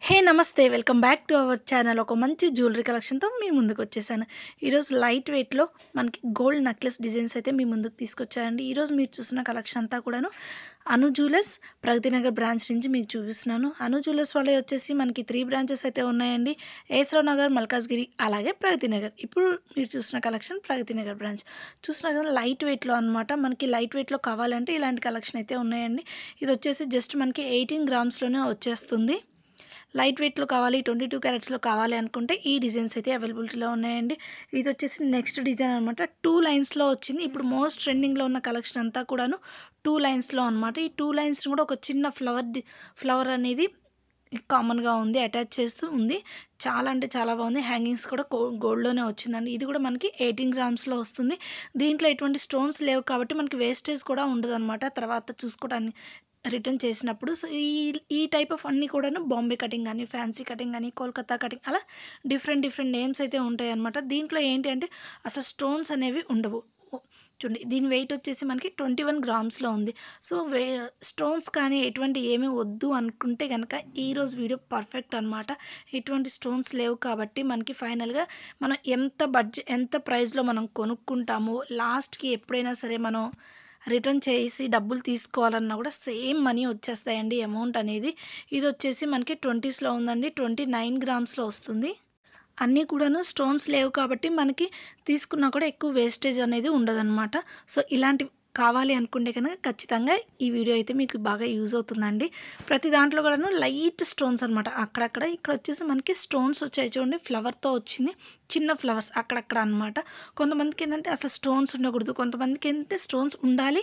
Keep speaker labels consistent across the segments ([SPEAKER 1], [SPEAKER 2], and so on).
[SPEAKER 1] హే నమస్తే welcome back to our channel. ఒక మంచి జ్యువెలరీ కలెక్షన్తో మీ ముందుకు వచ్చేసాను. ఈరోజు లైట్ వెయిట్లో మనకి గోల్డ్ నెక్లెస్ డిజైన్స్ అయితే మీ ముందుకు తీసుకొచ్చానండి. ఈరోజు మీరు చూసిన కలెక్షన్ అంతా కూడాను అను జ్యువెలర్స్ ప్రగతి నగర్ బ్రాంచ్ నుంచి మీకు చూపిస్తున్నాను. అను జ్యువెలర్స్ వాళ్ళే వచ్చేసి మనకి 3 బ్రాంచెస్ అయితే ఉన్నాయండి. ఏసరావు నగర్, మల్కాజ్గిరి, అలాగే ప్రగతి నగర్. ఇప్పుడు మీరు చూసిన కలెక్షన్ ప్రగతి నగర్ బ్రాంచ్. చూసినా కదా లైట్ వెయిట్లో అనమాట. మనకి లైట్ వెయిట్లో కావాలంటే ఇలాంటి కలెక్షన్ అయితే ఉన్నాయండి. ఇది వచ్చేసి జస్ట్ మనకి 18 గ్రామ్స్లోనే వచ్చేస్తుంది. లైట్ వెయిట్లో కావాలి, 22 క్యారెట్స్లో కావాలి అనుకుంటే ఈ డిజైన్స్ అయితే అవైలబిలిటీలో ఉన్నాయండి. ఇది వచ్చేసి నెక్స్ట్ డిజైన్ అనమాట. 2 లైన్స్లో వచ్చింది. ఇప్పుడు మోస్ట్ ట్రెండింగ్లో ఉన్న కలెక్షన్ అంతా కూడాను 2 లైన్స్లో అనమాట. ఈ 2 లైన్స్ కూడా ఒక చిన్న ఫ్లవర్ అనేది కామన్గా ఉంది, అటాచ్ చేస్తూ ఉంది. చాలా అంటే చాలా బాగుంది. హ్యాంగింగ్స్ కూడా గోల్డ్లోనే వచ్చిందండి. ఇది కూడా మనకి 18 గ్రామ్స్లో వస్తుంది. దీంట్లో ఎటువంటి స్టోన్స్ లేవు కాబట్టి మనకి వేస్టేజ్ కూడా ఉండదు అనమాట తర్వాత చూసుకోవడానికి రిటర్న్ చేసినప్పుడు. సో ఈ టైప్ ఆఫ్ అన్నీ కూడాను బాంబే కటింగ్ కానీ, ఫ్యాన్సీ కటింగ్ కానీ, కోల్కతా కటింగ్, అలా డిఫరెంట్ నేమ్స్ అయితే ఉంటాయి అన్నమాట. దీంట్లో ఏంటి అంటే అసలు స్టోన్స్ అనేవి ఉండవు. చూడండి, దీని వెయిట్ వచ్చేసి మనకి 21 గ్రామ్స్లో ఉంది. సో స్టోన్స్ కానీ ఎటువంటి ఏమీ వద్దు అనుకుంటే కనుక ఈరోజు వీడియో పర్ఫెక్ట్ అనమాట. ఎటువంటి స్టోన్స్ లేవు కాబట్టి మనకి ఫైనల్గా మనం ఎంత ప్రైస్లో మనం కొనుక్కుంటామో లాస్ట్కి ఎప్పుడైనా సరే మనం రిటర్న్ చేసి డబ్బులు తీసుకోవాలన్నా కూడా సేమ్ మనీ వచ్చేస్తాయండి అమౌంట్ అనేది. ఇది వచ్చేసి మనకి 20స్లో ఉందండి. 29 గ్రామ్స్లో వస్తుంది. అన్నీ కూడాను స్టోన్స్ లేవు కాబట్టి మనకి తీసుకున్నా కూడా ఎక్కువ వేస్టేజ్ అనేది ఉండదన్నమాట. సో ఇలాంటి కావాలి అనుకుంటే కనుక ఖచ్చితంగా ఈ వీడియో అయితే మీకు బాగా యూజ్ అవుతుందండి. ప్రతి దాంట్లో కూడాను లైట్ స్టోన్స్ అనమాట. అక్కడక్కడ ఇక్కడ వచ్చేసి మనకి స్టోన్స్ వచ్చాయి చూడండి, ఫ్లవర్తో వచ్చింది. చిన్న ఫ్లవర్స్ అక్కడక్కడ అనమాట. కొంతమందికి ఏంటంటే అసలు స్టోన్స్ ఉండకూడదు, కొంతమందికి ఏంటంటే స్టోన్స్ ఉండాలి,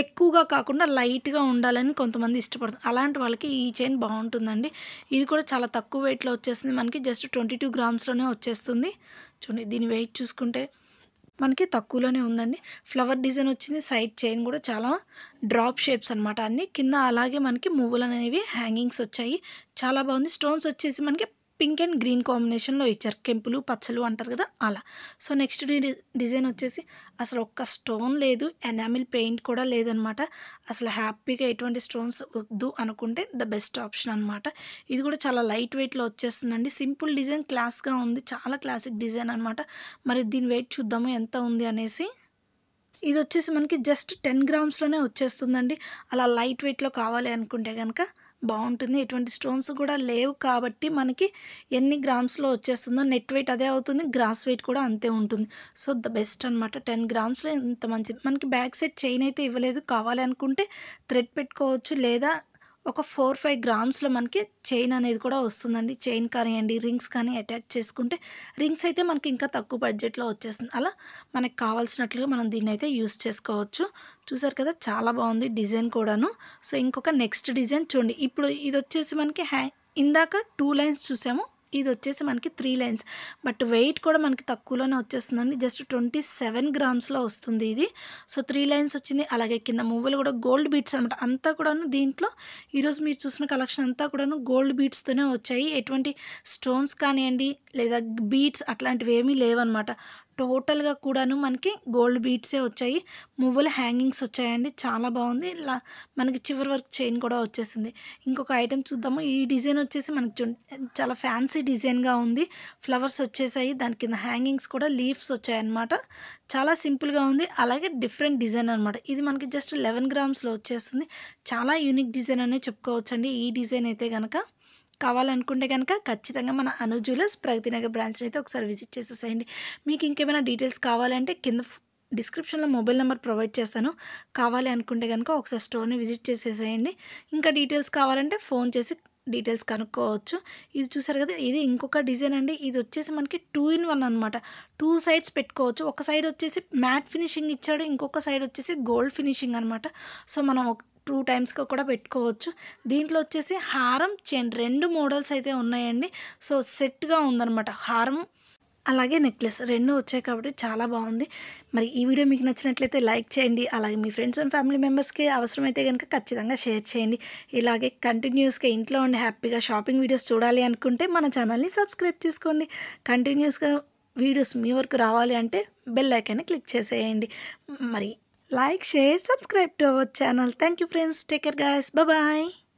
[SPEAKER 1] ఎక్కువగా కాకుండా లైట్గా ఉండాలని కొంతమంది ఇష్టపడతారు. అలాంటి వాళ్ళకి ఈ చైన్ బాగుంటుందండి. ఇది కూడా చాలా తక్కువ వెయిట్లో వచ్చేస్తుంది. మనకి జస్ట్ 22 గ్రామ్స్లోనే వచ్చేస్తుంది. చూడండి, దీని వెయిట్ చూసుకుంటే మనకి తక్కువలోనే ఉందండి. ఫ్లవర్ డిజైన్ వచ్చింది. సైడ్ చైన్ కూడా చాలా డ్రాప్ షేప్స్ అనమాట అన్నీ. కింద అలాగే మనకి మువ్వులు అనేవి హ్యాంగింగ్స్ వచ్చాయి. చాలా బాగుంది. స్టోన్స్ వచ్చేసి మనకి పింక్ అండ్ గ్రీన్ కాంబినేషన్లో ఇచ్చారు. కెంపులు పచ్చలు అంటారు కదా, అలా. సో నెక్స్ట్ డిజైన్ వచ్చేసి అసలు ఒక్క స్టోన్ లేదు, ఎనామిల్ పెయింట్ కూడా లేదనమాట. అసలు హ్యాపీగా ఎటువంటి స్టోన్స్ వద్దు అనుకుంటే ద బెస్ట్ ఆప్షన్ అనమాట. ఇది కూడా చాలా లైట్ వెయిట్లో వచ్చేస్తుందండి. సింపుల్ డిజైన్, క్లాస్గా ఉంది. చాలా క్లాసిక్ డిజైన్ అనమాట. మరి దీని వెయిట్ చూద్దాము ఎంత ఉంది అనేసి. ఇది వచ్చేసి మనకి జస్ట్ 10 గ్రామ్స్లోనే వచ్చేస్తుందండి. అలా లైట్ వెయిట్లో కావాలి అనుకుంటే కనుక బాగుంటుంది. ఎటువంటి స్టోన్స్ కూడా లేవు కాబట్టి మనకి ఎన్ని గ్రామ్స్లో వచ్చేస్తుందో నెట్ వెయిట్ అదే అవుతుంది, గ్రాస్ వెయిట్ కూడా అంతే ఉంటుంది. సో ద బెస్ట్ అనమాట. 10 గ్రామ్స్లో ఇంత మంచిది. మనకి బ్యాక్ సైడ్ చైన్ అయితే ఇవ్వలేదు. కావాలి అనుకుంటే థ్రెడ్ పెట్టుకోవచ్చు, లేదా ఒక 4-5 గ్రామ్స్లో మనకి చైన్ అనేది కూడా వస్తుందండి. చైన్ కానివ్వండి, రింగ్స్ కానీ అటాచ్ చేసుకుంటే, రింగ్స్ అయితే మనకి ఇంకా తక్కువ బడ్జెట్లో వచ్చేస్తుంది. అలా మనకు కావాల్సినట్లుగా మనం దీన్ని అయితే యూస్ చేసుకోవచ్చు. చూసారు కదా, చాలా బాగుంది డిజైన్ కూడాను. సో ఇంకొక నెక్స్ట్ డిజైన్ చూడండి. ఇప్పుడు ఇది వచ్చేసి మనకి ఇందాక 2 లైన్స్ చూసాము, ఇది వచ్చేసి మనకి 3 లైన్స్. బట్ వెయిట్ కూడా మనకి తక్కువలోనే వచ్చేస్తుందండి. జస్ట్ 27 గ్రామ్స్లో వస్తుంది ఇది. సో 3 లైన్స్ వచ్చింది. అలాగే కింద మువ్వలు కూడా గోల్డ్ బీట్స్ అనమాట. అంతా కూడాను దీంట్లో ఈరోజు మీరు చూసిన కలెక్షన్ అంతా కూడాను గోల్డ్ బీట్స్తోనే వచ్చాయి. ఎటువంటి స్టోన్స్ కానివ్వండి లేదా బీట్స్ అట్లాంటివి ఏమీ లేవన్నమాట. టోటల్గా కూడాను మనకి గోల్డ్ బీట్సే వచ్చాయి. మువ్వల హ్యాంగింగ్స్ వచ్చాయండి. చాలా బాగుంది. ఇలా మనకి చివరి వరకు చైన్ కూడా వచ్చేసింది. ఇంకొక ఐటెం చూద్దాము. ఈ డిజైన్ వచ్చేసి మనకి చాలా ఫ్యాన్సీ డిజైన్గా ఉంది. ఫ్లవర్స్ వచ్చేసాయి. దాని కింద హ్యాంగింగ్స్ కూడా లీవ్స్ వచ్చాయన్నమాట. చాలా సింపుల్గా ఉంది. అలాగే డిఫరెంట్ డిజైన్ అనమాట. ఇది మనకి జస్ట్ 11 గ్రామ్స్లో వచ్చేస్తుంది. చాలా యూనిక్ డిజైన్ అనే చెప్పుకోవచ్చండి ఈ డిజైన్ అయితే కనుక. కావాలనుకుంటే కనుక ఖచ్చితంగా మన అను జ్యువెలర్స్ ప్రగతి నగర్ బ్రాంచ్ని అయితే ఒకసారి విజిట్ చేసేసేయండి. మీకు ఇంకేమైనా డీటెయిల్స్ కావాలంటే కింద డిస్క్రిప్షన్లో మొబైల్ నెంబర్ ప్రొవైడ్ చేస్తాను. కావాలి అనుకుంటే కనుక ఒకసారి స్టోర్ని విజిట్ చేసేసేయండి. ఇంకా డీటెయిల్స్ కావాలంటే ఫోన్ చేసి డీటెయిల్స్ కనుక్కోవచ్చు. ఇది చూసారు కదా, ఇది ఇంకొక డిజైన్ అండి. ఇది వచ్చేసి మనకి 2 in 1 అనమాట. 2 సైడ్స్ పెట్టుకోవచ్చు. ఒక సైడ్ వచ్చేసి మ్యాట్ ఫినిషింగ్ ఇచ్చాడు, ఇంకొక సైడ్ వచ్చేసి గోల్డ్ ఫినిషింగ్ అనమాట. సో మనం 2 టైమ్స్గా కూడా పెట్టుకోవచ్చు. దీంట్లో వచ్చేసి హారం, చైన్ 2 మోడల్స్ అయితే ఉన్నాయండి. సో సెట్గా ఉందన్నమాట. హారం అలాగే నెక్లెస్ 2 వచ్చాయి కాబట్టి చాలా బాగుంది. మరి ఈ వీడియో మీకు నచ్చినట్లయితే లైక్ చేయండి. అలాగే మీ ఫ్రెండ్స్ అండ్ ఫ్యామిలీ మెంబర్స్కి అవసరమైతే కనుక ఖచ్చితంగా షేర్ చేయండి. ఇలాగే కంటిన్యూస్గా ఇంట్లో ఉండి హ్యాపీగా షాపింగ్ వీడియోస్ చూడాలి అనుకుంటే మన ఛానల్ని సబ్స్క్రైబ్ చేసుకోండి. కంటిన్యూస్గా వీడియోస్ మీ వరకు రావాలి అంటే బెల్ ఐకాన్ని క్లిక్ చేసేయండి. మరి like, share, subscribe to our channel. Thank you friends. Take care guys. Bye bye.